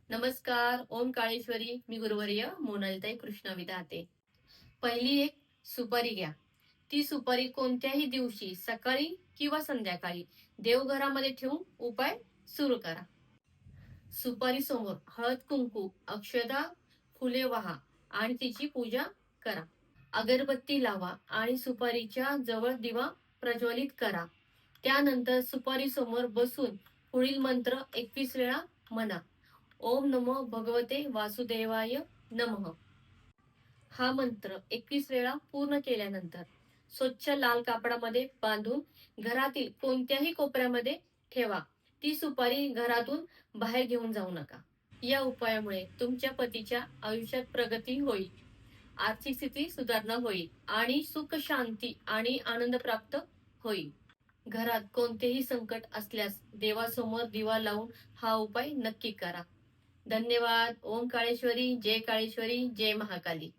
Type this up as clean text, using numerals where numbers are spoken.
नमस्कार. ओम काळेश्वरी. मी गुरुवर्य मोनालिताई कृष्ण विधाते. पहिली एक सुपारी घ्या. ती सुपारी कोणत्याही दिवशी सकाळी किंवा संध्याकाळी देवघरामध्ये ठेवून उपाय सुरू करा. सुपारी समोर हळद कुंकू, अक्षदा, फुले वाहा आणि तिची पूजा करा. अगरबत्ती लावा आणि सुपारीच्या जवळ दिवा प्रज्वलित करा. त्यानंतर सुपारी समोर बसून पुढील मंत्र 21 वेळा म्हणा. ओम नमो भगवते वासुदेवाय नमः. हा मंत्र 21 वेळा पूर्ण केल्यानंतर स्वच्छ लाल कापडामध्ये बांधून घरातील कोणत्याही कोपऱ्यामध्ये ठेवा. ती सुपारी घरातून बाहेर घेऊन जाऊ नका. या उपायामुळे तुमच्या पतीच्या आयुष्यात प्रगती होईल, आर्थिक स्थिती सुधारणा होईल आणि सुख शांती आणि आनंद प्राप्त होईल. घरात कोणतेही संकट असल्यास देवासमोर दिवा लावून हा उपाय नक्की करा. धन्यवाद. ओम काळेश्वरी. जय काळेश्वरी. जय महाकाली.